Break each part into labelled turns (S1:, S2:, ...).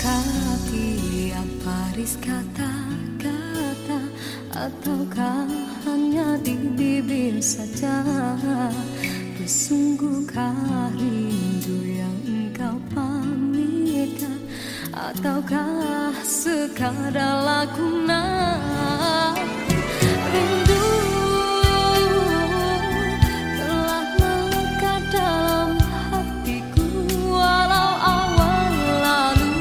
S1: Apakah tiap baris kata-kata ataukah hanya di bibir saja? Bersungguhkah rindu yang engkau pamitkan ataukah sekadar lakonan? Rindu telah melekat dalam hatiku walau awal lalu.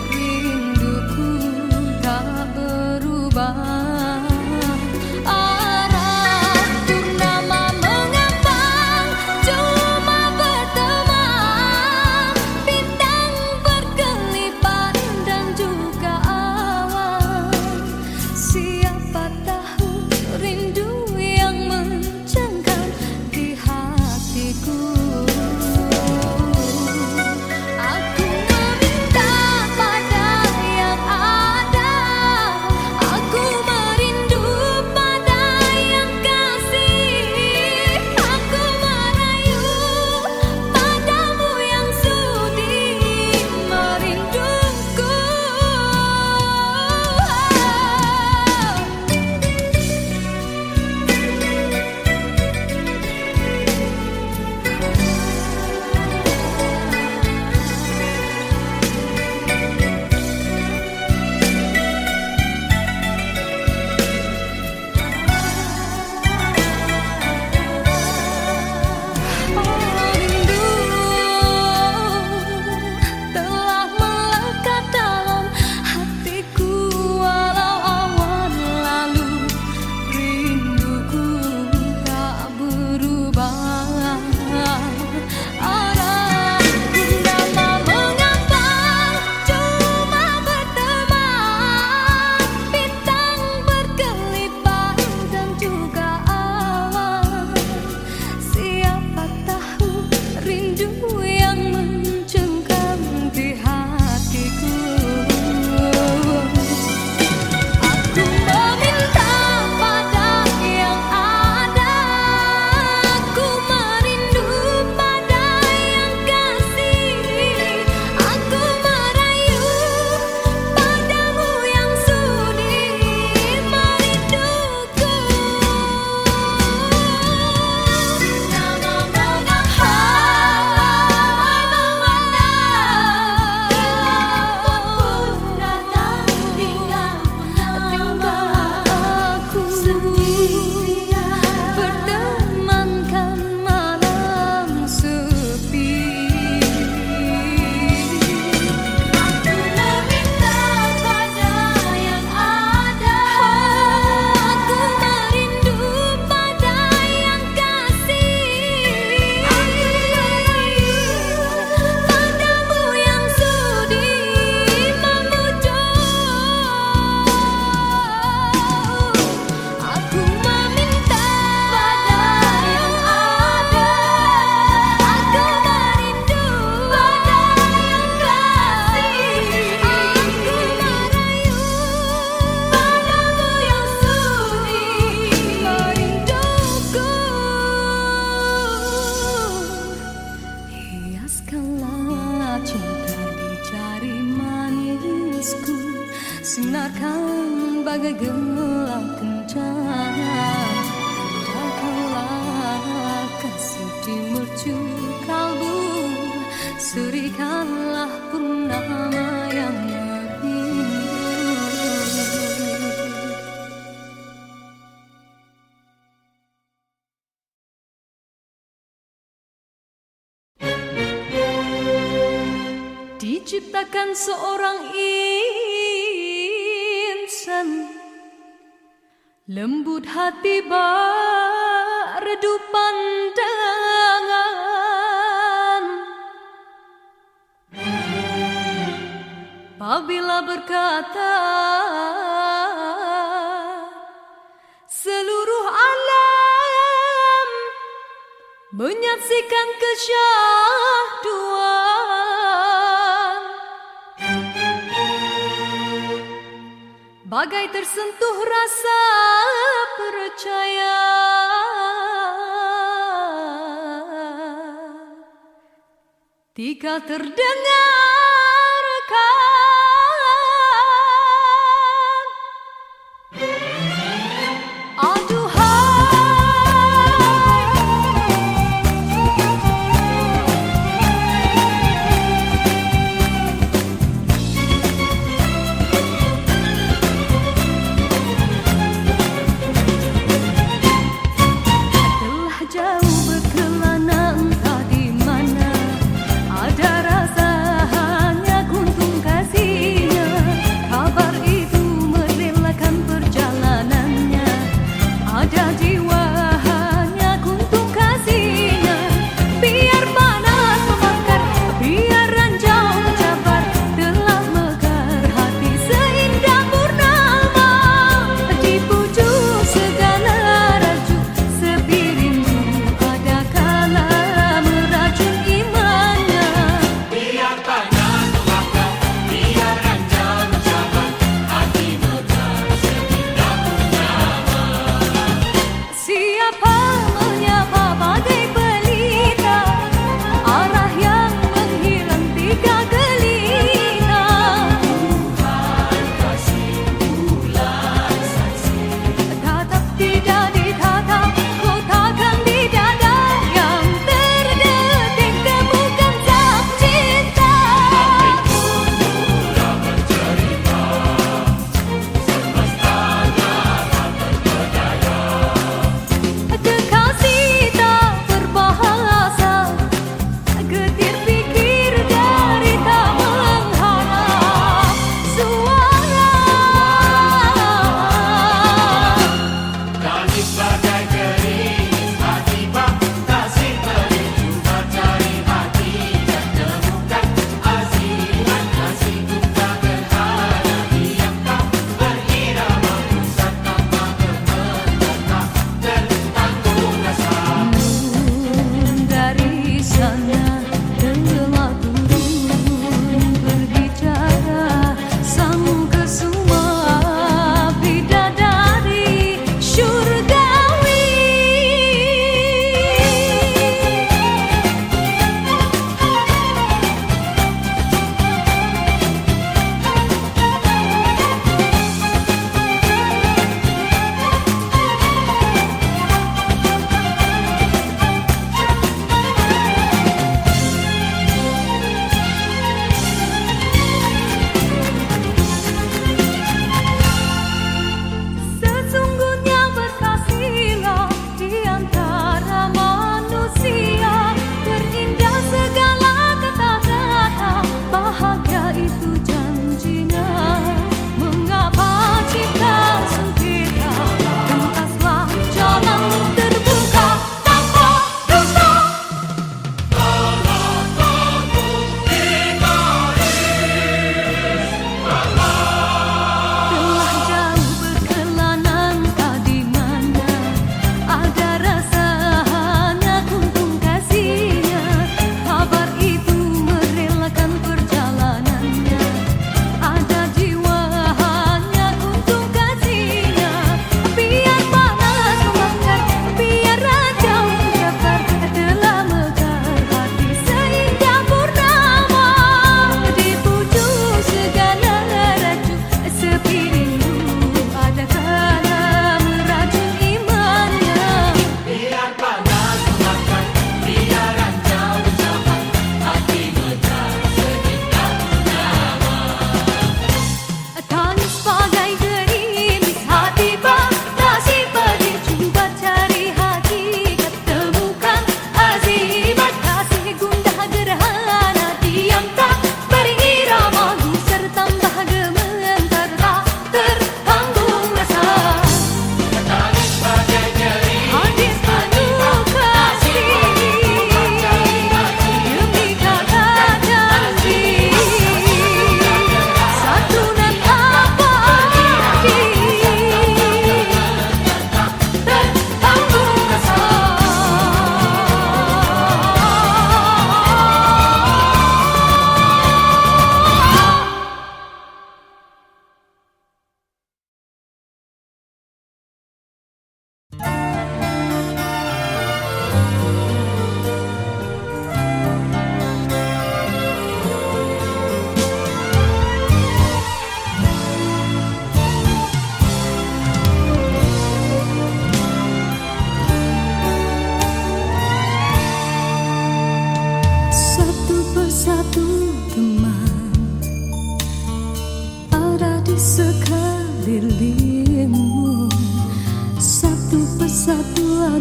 S1: Rinduku tak berubah.
S2: Sinarkan bagai gelang kencana, Dangkallah kasih di mercu kalbu, Serikanlah purnama yang merindu. Diciptakan seorang insan, lembut hati berredu pandangan. Apabila berkata, seluruh alam menyaksikan kesyahduan, bagai tersentuh rasa percaya. Tika terdengarkan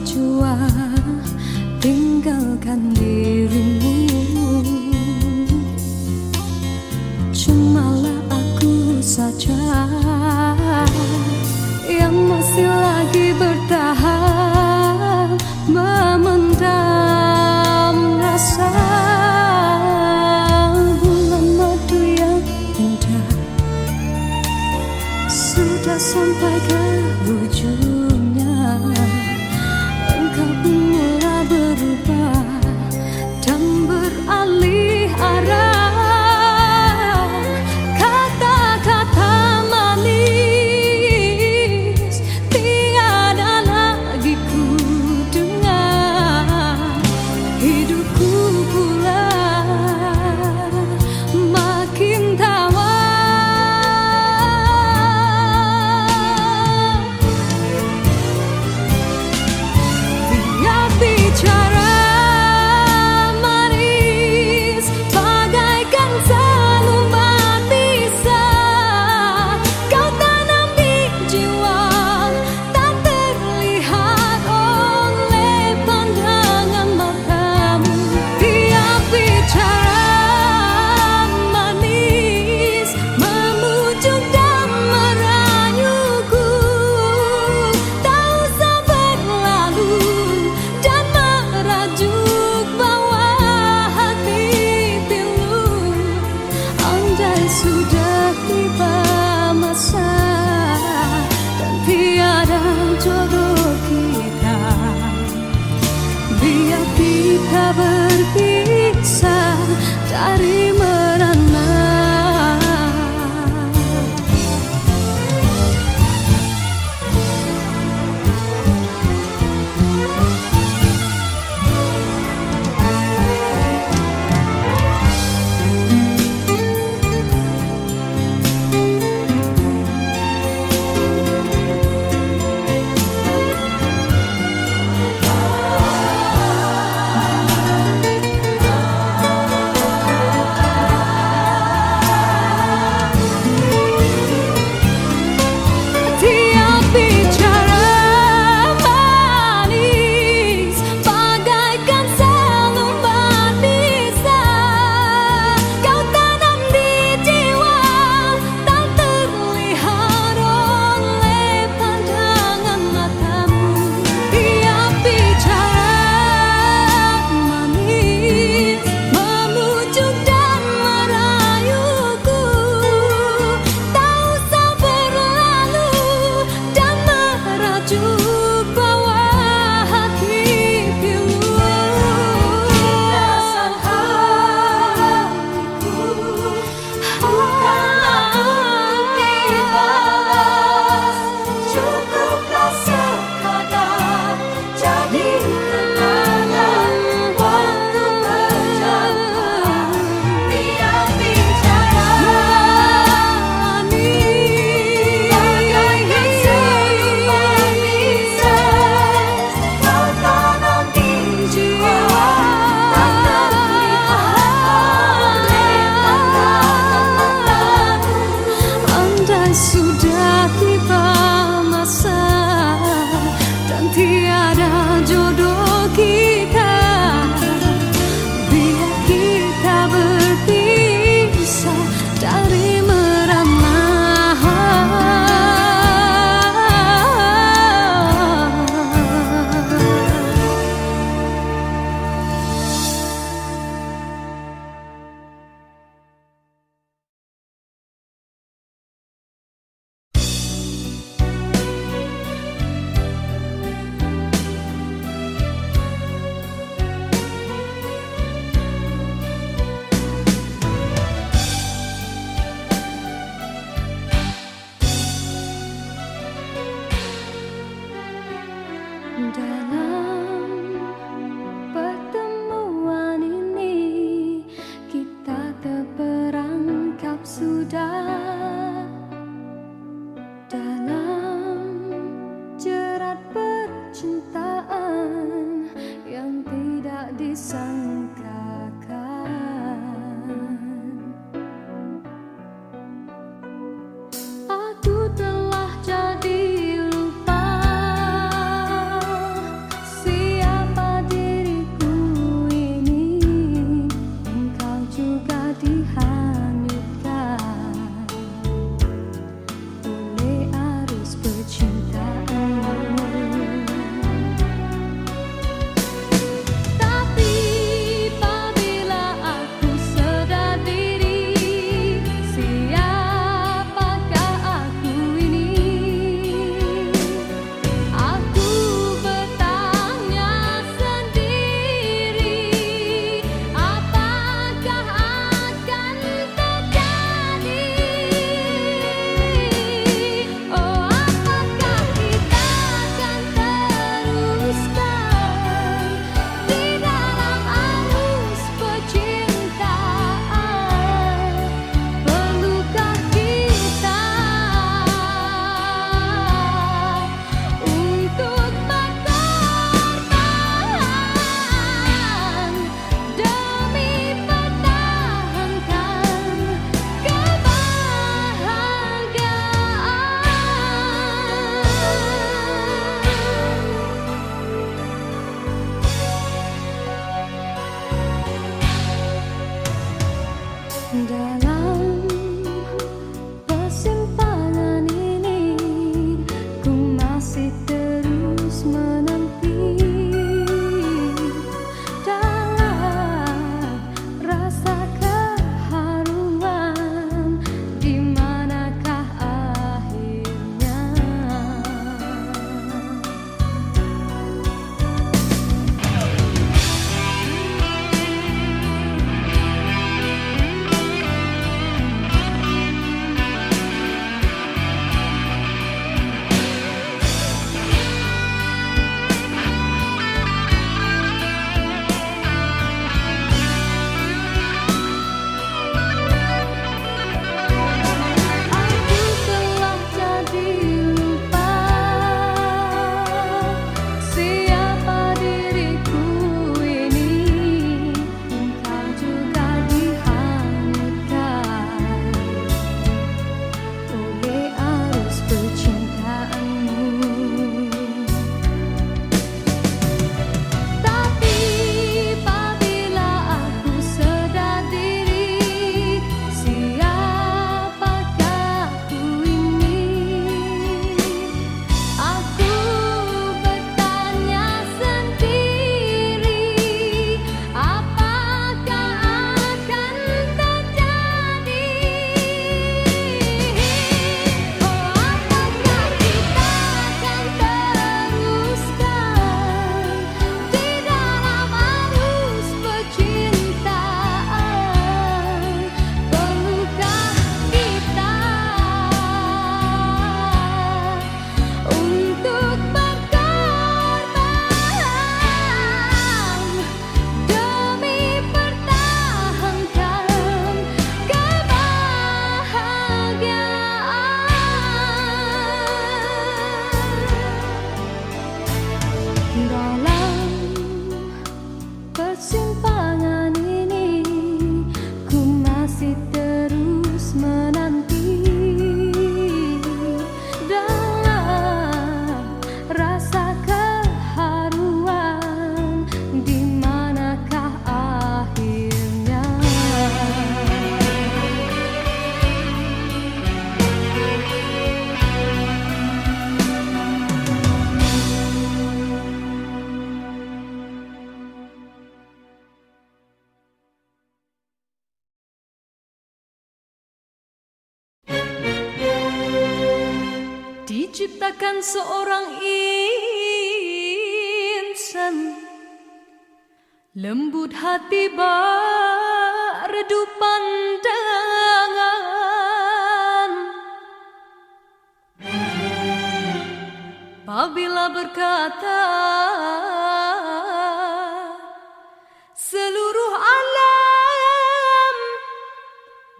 S2: jua tinggalkan dirimu. Cumalah aku saja yang masih lagi bertahan memendam rasa. Bulan madu yang indah sudah sampai ke ujungnya. Engkau pun mulai berubah dan beralih arah. Kata-kata manis tiada lagi ku dengar. Hidupku pula makin tawar. Bicara manis bagaikan selumbat pisah. Kau tanam di jiwa tak terlihat oleh pandangan matamu. Tiap bicara manis memujuk dan merayuku. Tak usah berlalu dan merajuk bawah hati pilu. Andai sudah tiba masa dan tiada jodoh kita, biar kita berpisah dari merana. dihanyutkan oleh arus percintaanmu. Tapi apabila aku sadar diri, siapakah aku ini? Aku bertanya sendiri, apakah akan terjadi? Oh, apakah kita akan teruskan di dalam arus percintaan? Perlukah kita untuk berkorban demi pertahankan kebahagiaan? Dalam persimpangan ini, ku masih terus menanti dalam rasa keharuan, di manakah akhirnya? Aku telah jadi lupa siapa diriku ini. Engkau juga dihanyutkan oleh arus percintaanmu. Tapi apabila aku sadar diri, siapakah aku ini? Aku bertanya sendiri, apakah akan terjadi? Oh, apakah kita akan teruskan di dalam arus percintaan? Perlukah kita untuk berkorban demi pertahankan kebahagiaan? Dalam persimpangan ini, ku masih terus menanti dalam rasa keharuan, di manakah akhirnya? Diciptakan seorang insan, lembut hati redup pandangan. Apabila berkata seluruh alam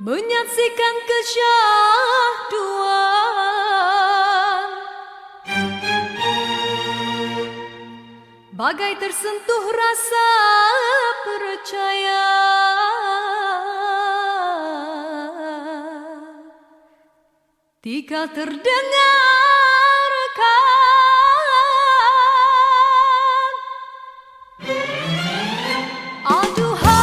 S2: menyaksikan kesyahduan, bagai tersentuh rasa percaya, tika terdengarkan aduhai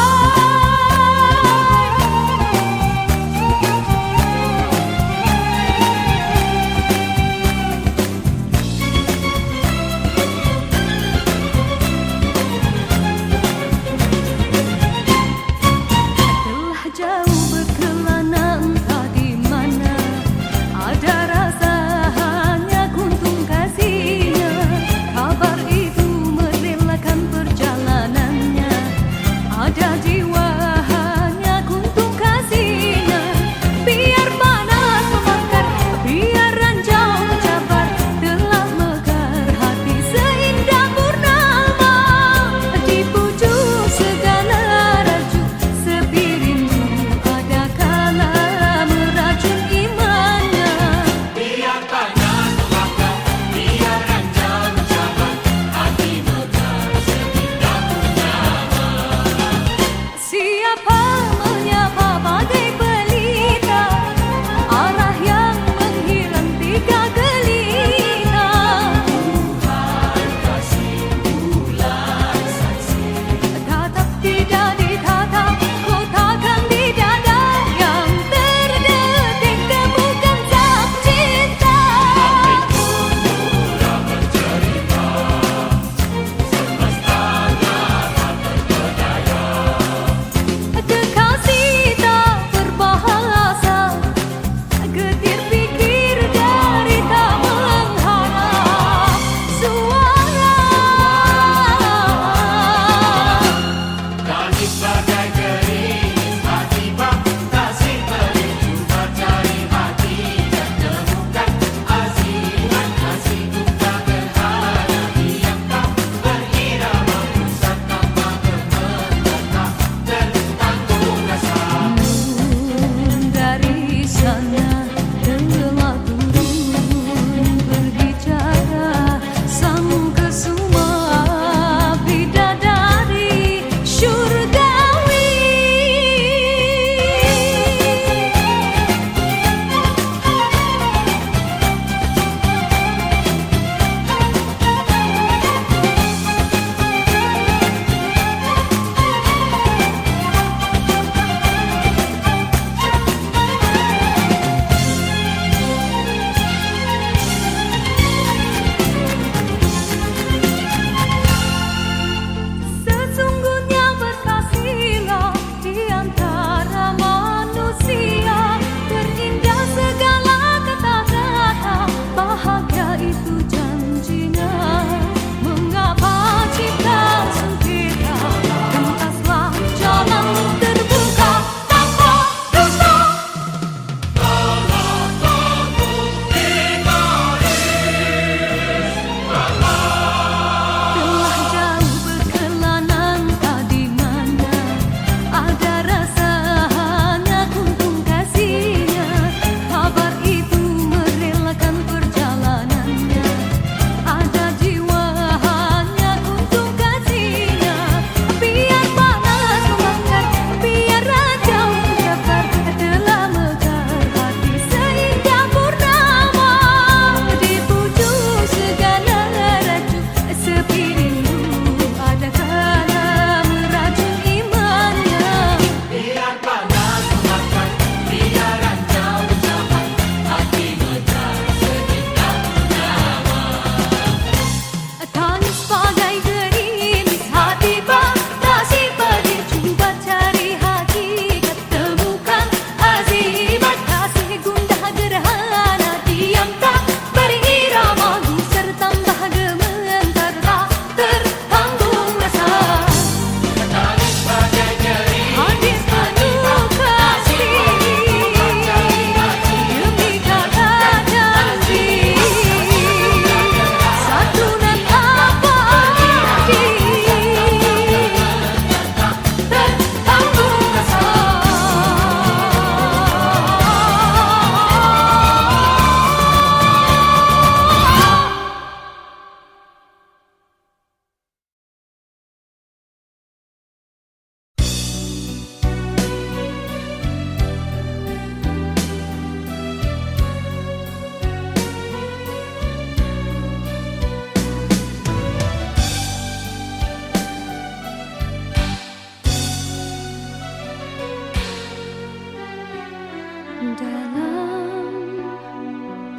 S2: Dalam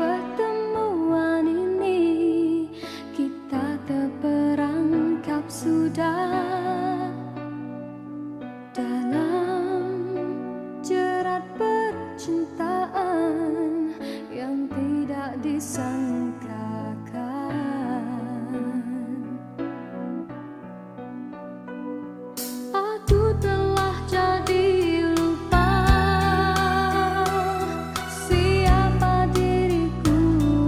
S2: pertemuan ini kita terperangkap sudah dalam jerat percintaan yang tidak disangkakan. Aku telah jadi lupa siapa diriku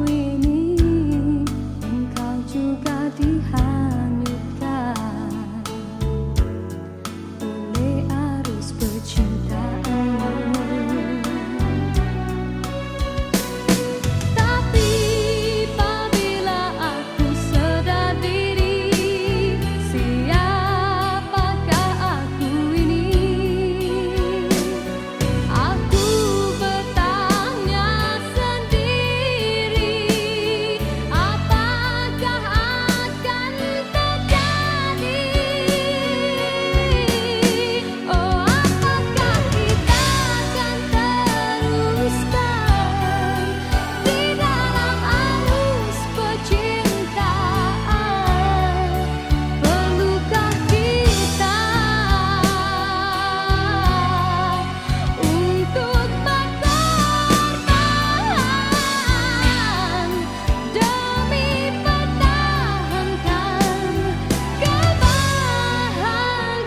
S2: ini. Engkau juga dihanyutkan oleh arus percintaanmu. Tapi apabila aku sedar diri, siapakah aku ini? Aku bertanya sendiri, apakah akan terjadi? Oh, apakah kita akan teruskan di dalam arus percintaan? Perlukah kita untuk berkorban demi pertahankan kebahagiaan?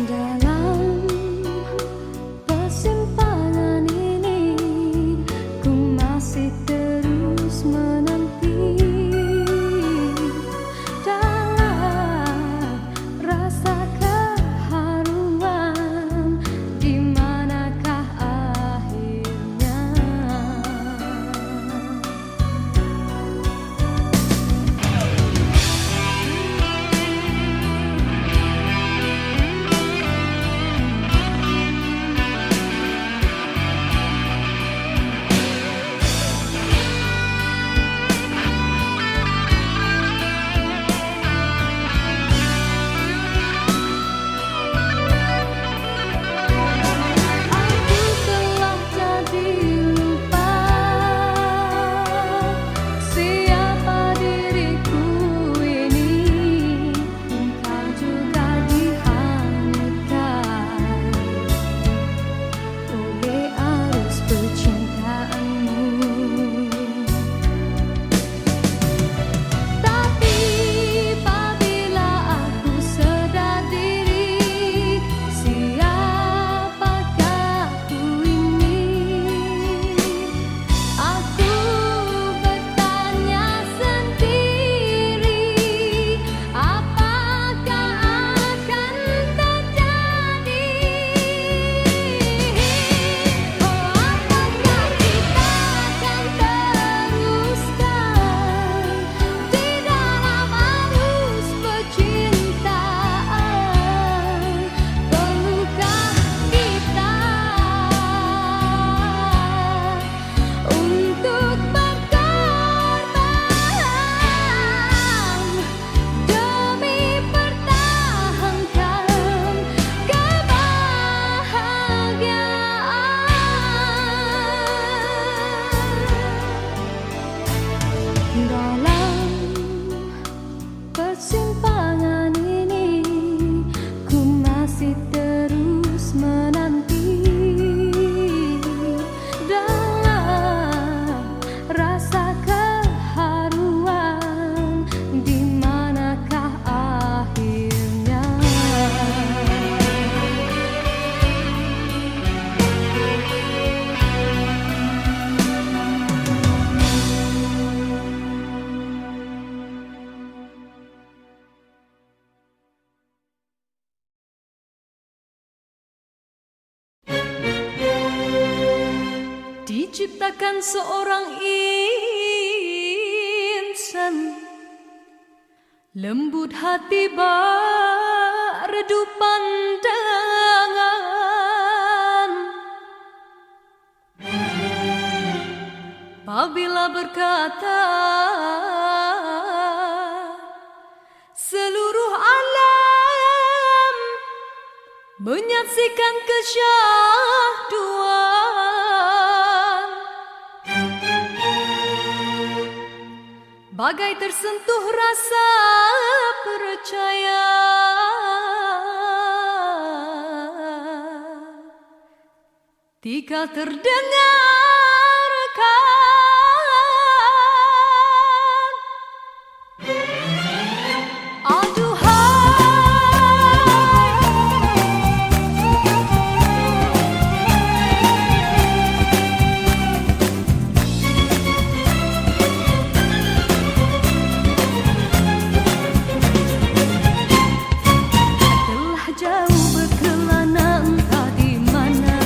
S2: Dalam persimpangan ini ku masih terus menanti dalam rasa keharuan, di manakah akhirnya? Aku telah jadi lupa siapa diriku ini. Engkau juga dihanyutkan oleh arus percintaanmu. Tapi apabila aku sedar diri, siapakah aku ini? Aku bertanya sendiri, apakah akan terjadi? Oh, apakah kita akan teruskan di dalam arus percintaan? Perlukah kita untuk berkorban demi pertahankan kebahagiaan? Dalam persimpangan ini ku masih terus menanti dalam rasa keharuan, di manakah akhirnya? Diciptakan seorang insan lembut hati, redup pandangan,
S1: Apabila berkata seluruh alam menyaksikan kesyahduan, bagai tersentuh rasa percaya, tika terdengarkan jauh berkelana entah di mana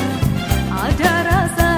S1: ada rasa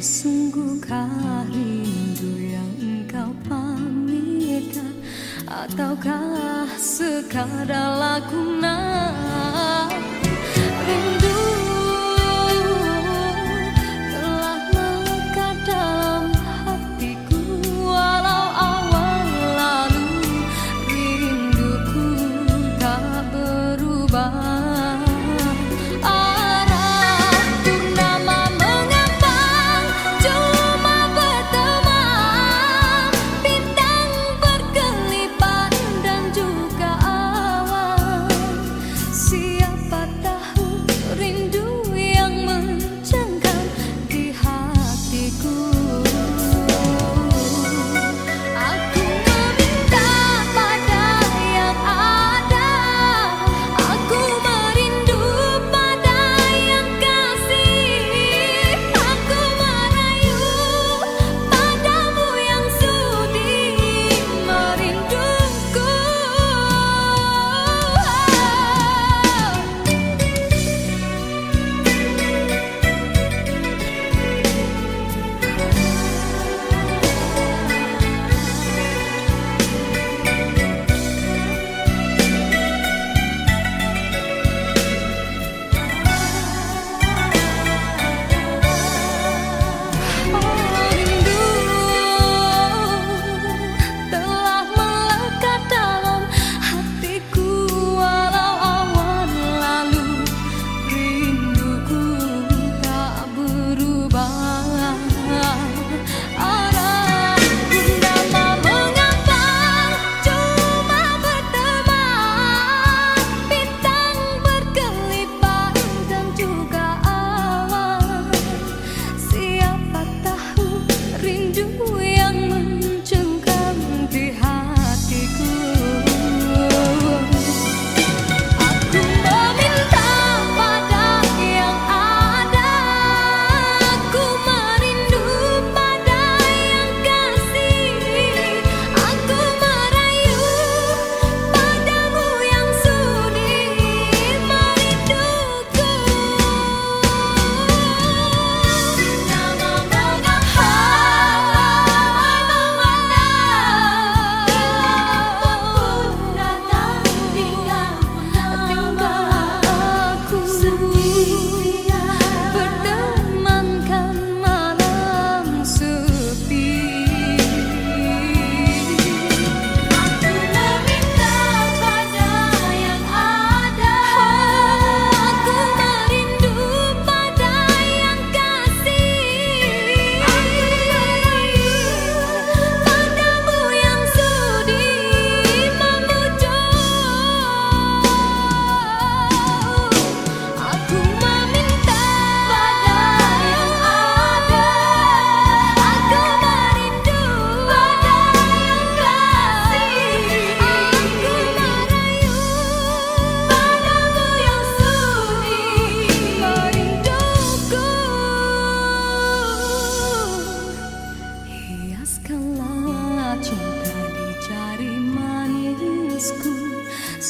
S2: Sesungguhkah rindu yang engkau pamitkan, ataukah sekadar lakonan? Rindu telah melekat dalam hatiku, walau awal lalu rinduku tak berubah.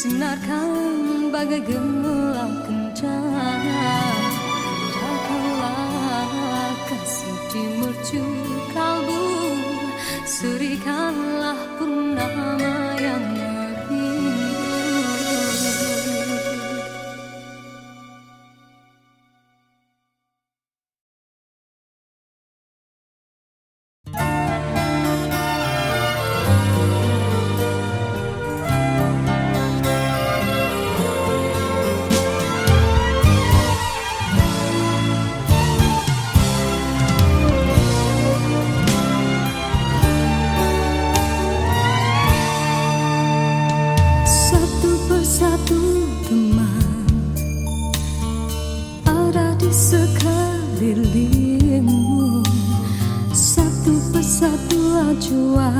S1: Sinarkan bagai gelang kencana, indahkanlah kasih di mercu kalbu, serikanlah purnama yang merindu.
S2: Sekelilingmu, satu persatu jua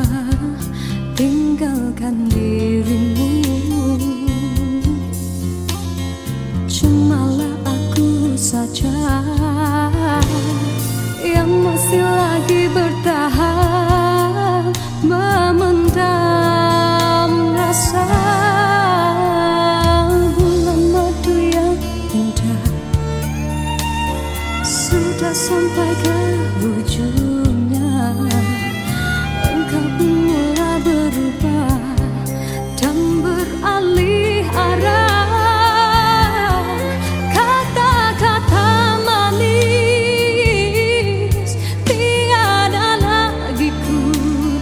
S2: tinggalkan dirimu. Cumalah aku saja yang masih lagi bertahan, memendam rasa. Bulan madu yang indah sudah
S1: sampai ke ujungnya, engkau pun mulai berubah dan beralih arah. Kata-kata manis tiada lagi ku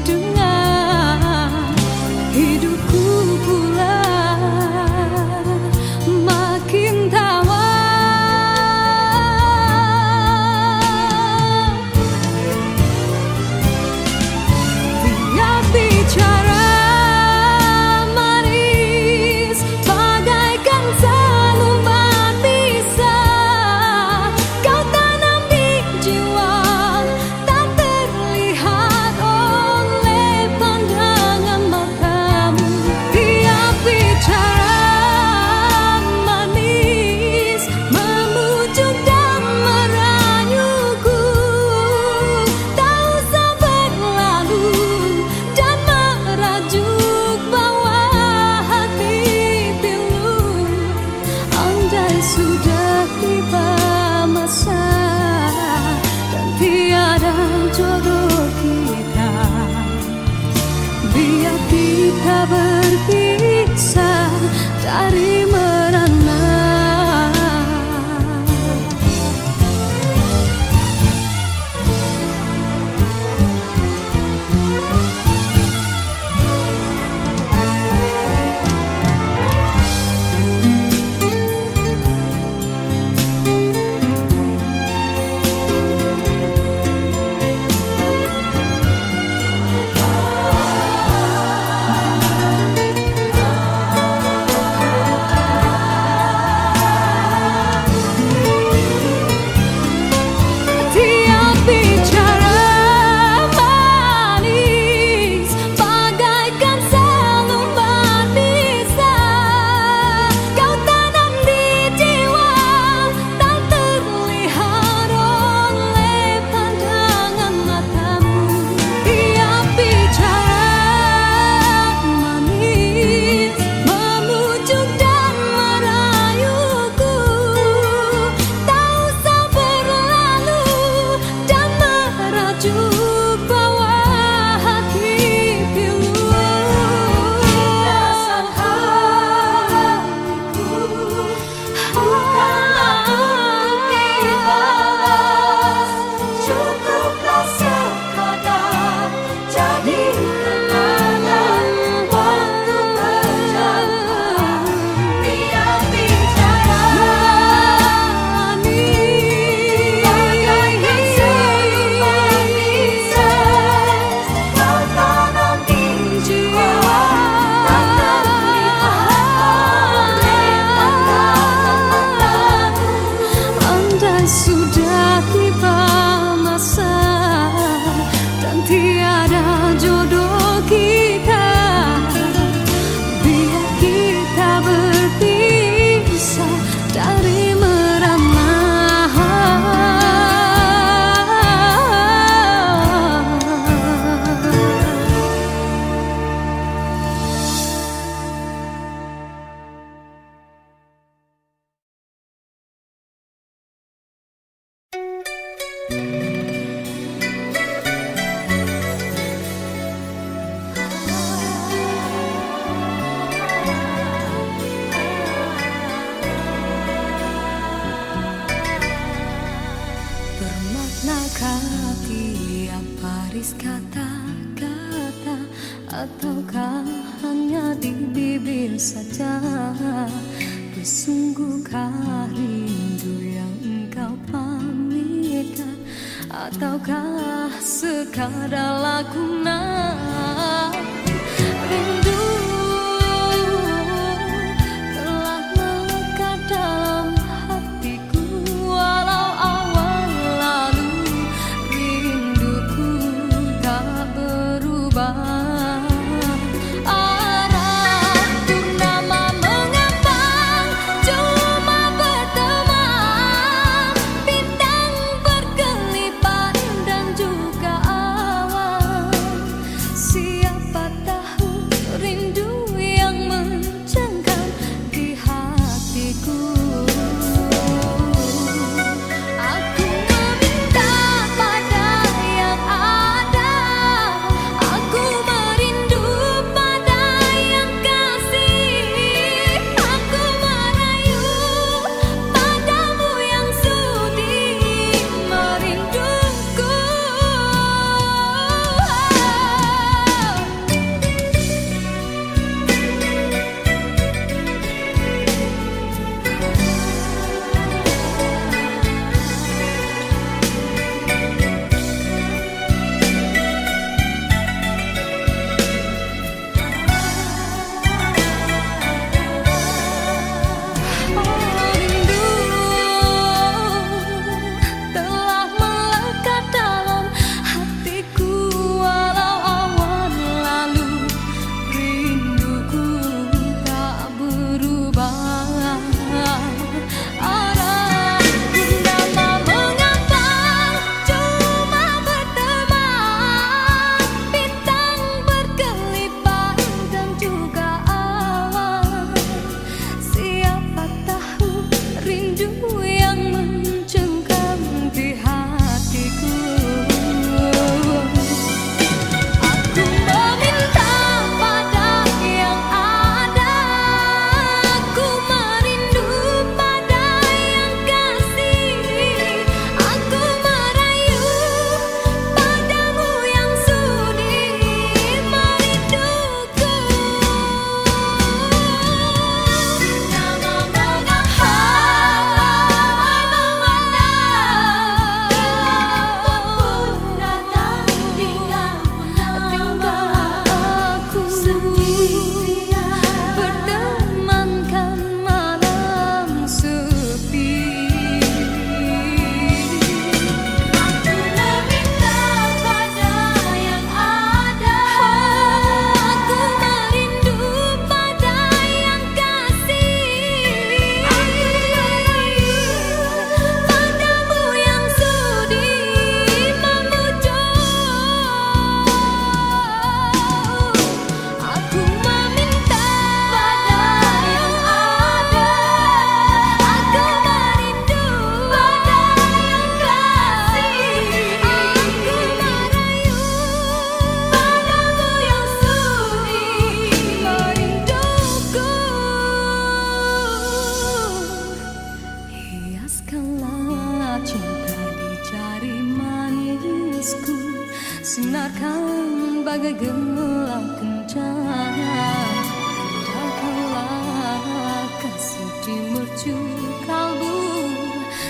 S1: dengar, hidupku pula makin tawar. Sudah tiba masa dan tiada jodoh kita, biar kita berpisah dari merana. Sudah tiba masa dan tiada jodoh kita, biar kita berpisah dari merana. Bermaknakah tiap baris kata-kata, ataukah hanya di bibir saja? Bersungguhkah rindu yang engkau pamitkan, ataukah sekadar lakonan? Rindu telah melekat dalam hatiku, walau awal lalu rinduku tak berubah. Arah purnama mengambang, cuma berteman, bintang berkelipat dan juga awan. Siapa Sinarkan bagai gemilang kencana, datanglah kasih di mercu kalbu,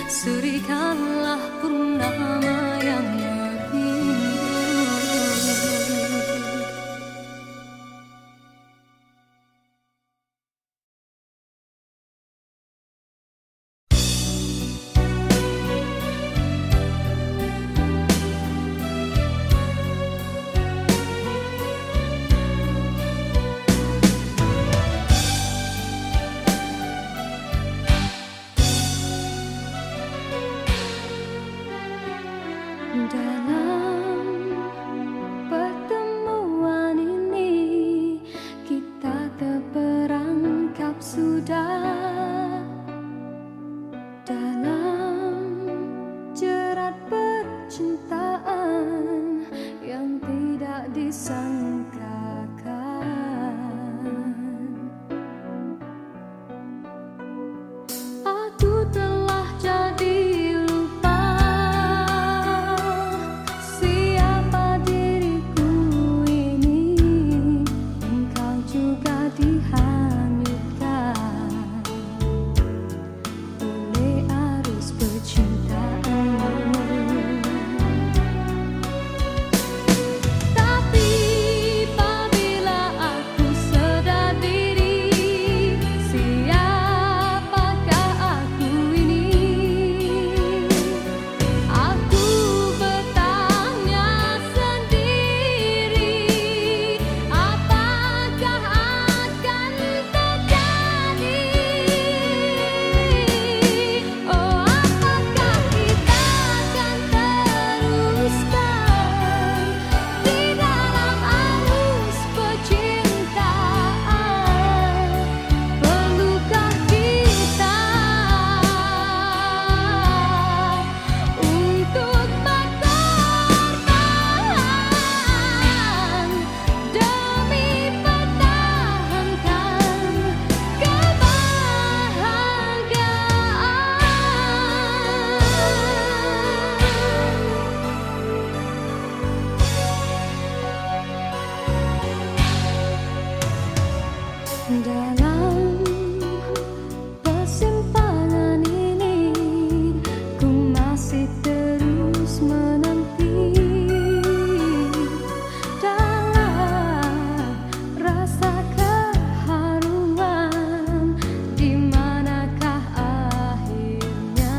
S1: serikanlah purnama yang merindu. Dalam pertemuan ini kita terperangkap sudah dalam jerat percintaan yang tidak disangkakan. Aku telah jadi dalam persimpangan ini ku masih terus menanti dalam rasa keharuan, di manakah akhirnya.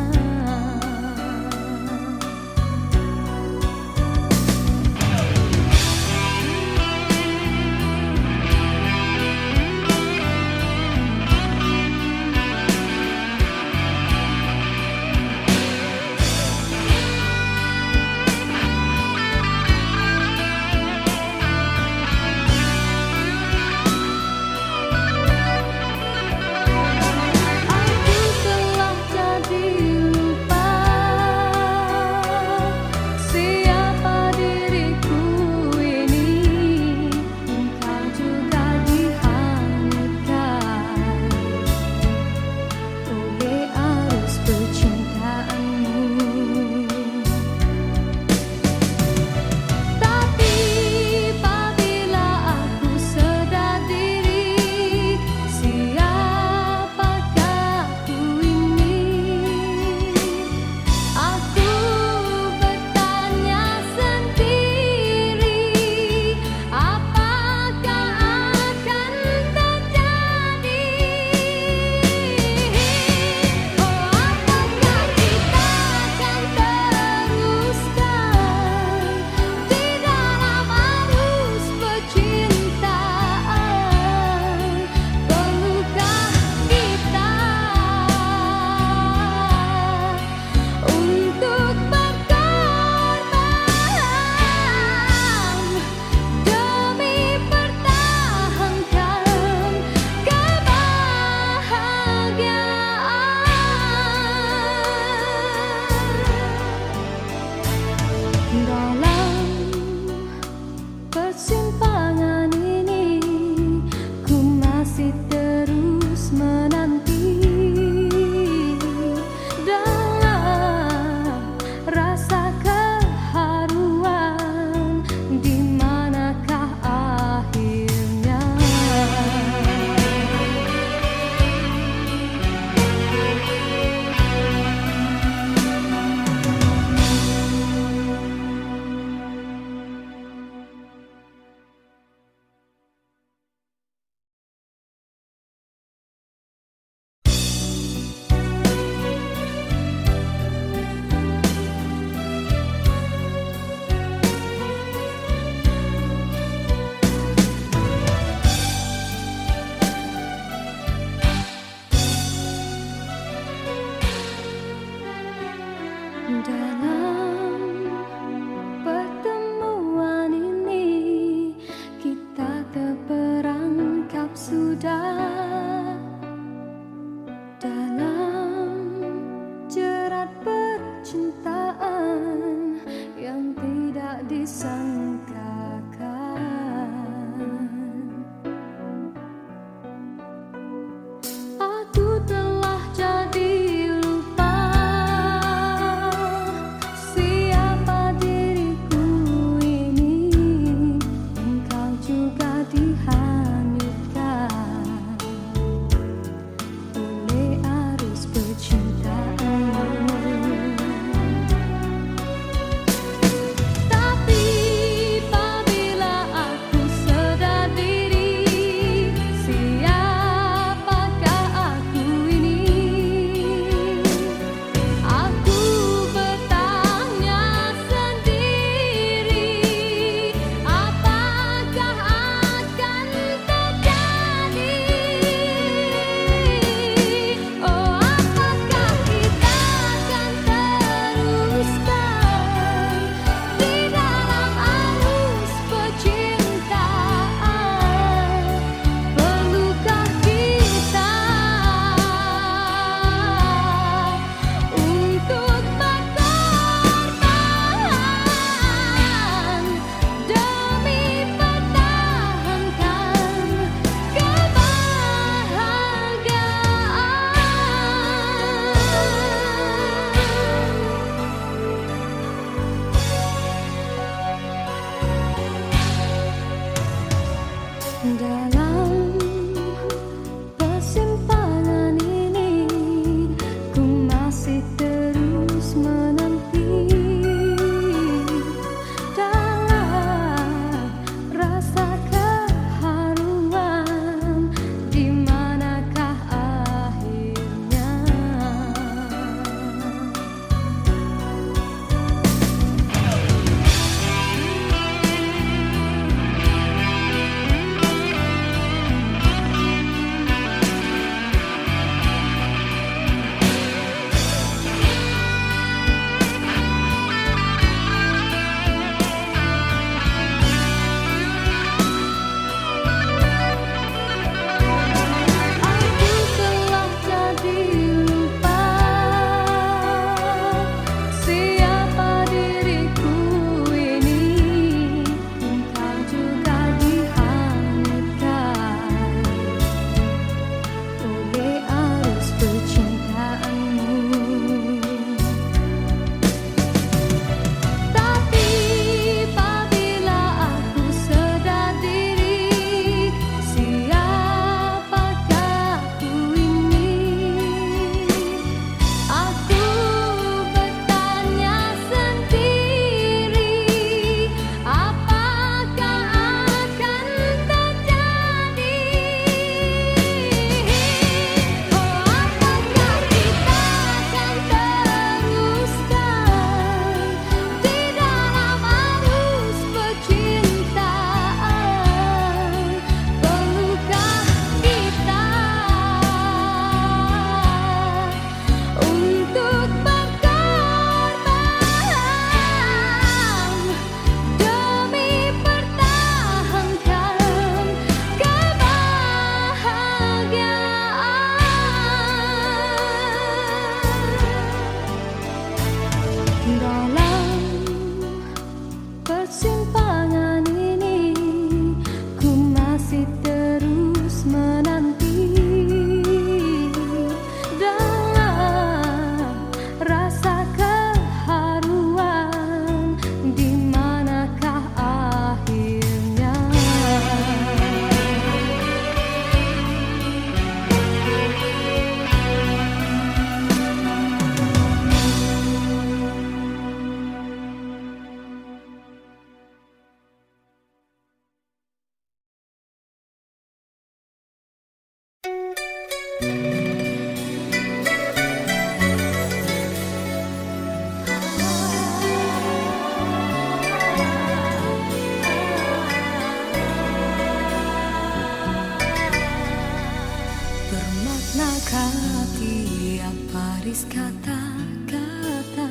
S1: Baris kata-kata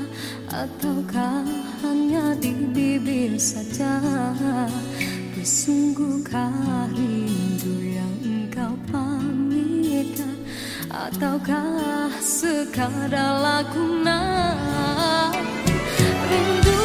S1: ataukah hanya di bibir saja? Sesungguhkah rindu yang engkau pamitkan ataukah sekadar lakonan rindu?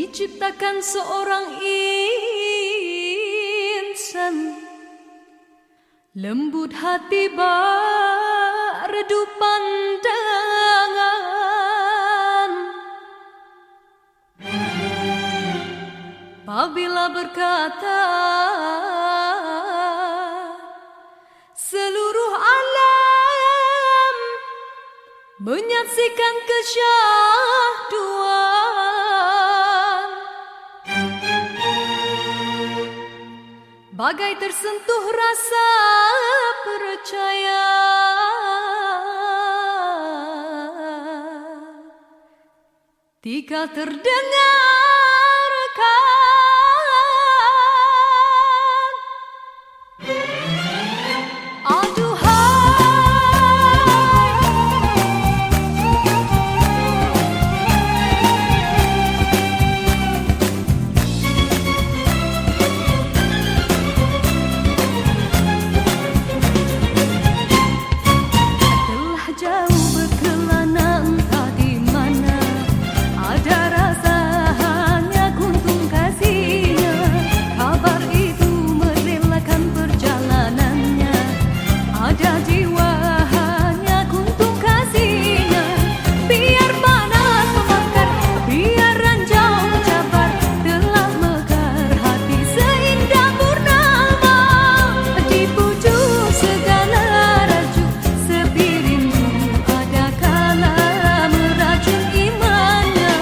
S1: diciptakan seorang insan, lembut hati redup pandangan. Apabila berkata seluruh alam menyaksikan kesyahduan, bagai tersentuh rasa percaya. Tika terdengarkan, telah jauh berkelana entah di mana, ada rasa hanya kuntung kasihnya. Kabar itu merelakan perjalanannya, ada jiwa hanya kuntung kasihnya. Biar panas membakar, biar ranjau mencabar, telah mekar hati seindah purnama. Dipujuk segala raju, sepi rindu ada kala meracun imannya.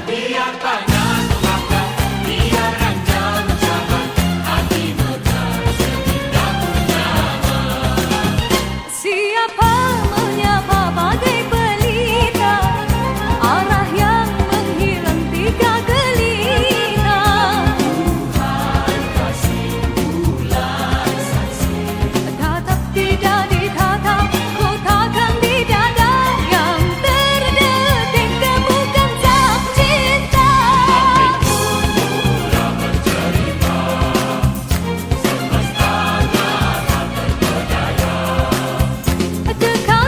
S3: Biar panas membakar, biar ranjau mencabar, hati mekar seindah purnama.
S1: Siapa menyapa bagai pelita, arah yang menghilang tiga gelina.
S3: Tuhan kasih bulan saksi,
S1: Tatap tidak ditatap, kotakan di dada yang terdetik temukan sak cinta.
S3: murah bercerita, semesta tak terpedaya.
S1: Kekal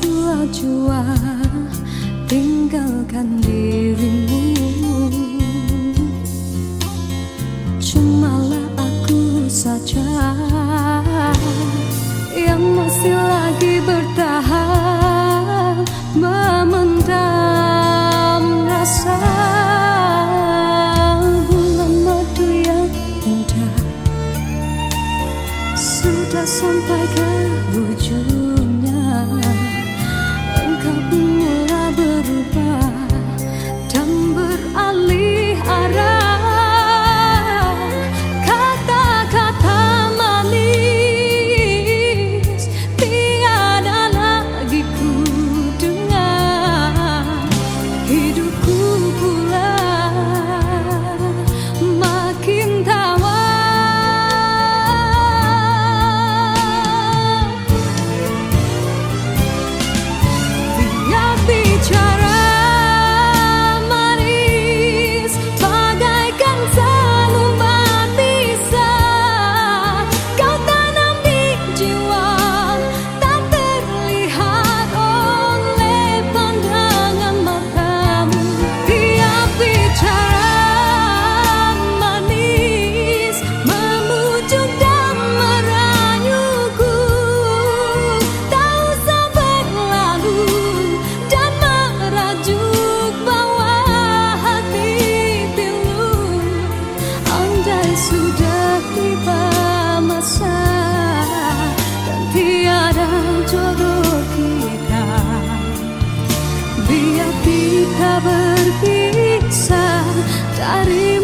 S1: jua-jua tinggalkan dirimu. Cumalah aku saja yang masih lagi bertahan memendam rasa. Bulan madu yang indah sudah sampai ke ujungnya. Engkau pun mulai berubah dan beralih arah. Kata-kata manis tiada lagi ku dengar. Hidupku pula makin tawar. Bicara manis bagaikan selumbat bisa kau tanam di jiwa, tak terlihat oleh pandangan matamu. Tiap bicara manis memujuk dan merayuku, tak usah berlalu dan merajuk bawah hati pilu. Andai sudah tiba masa dan tiada jodoh kita, biar kita berpisah dari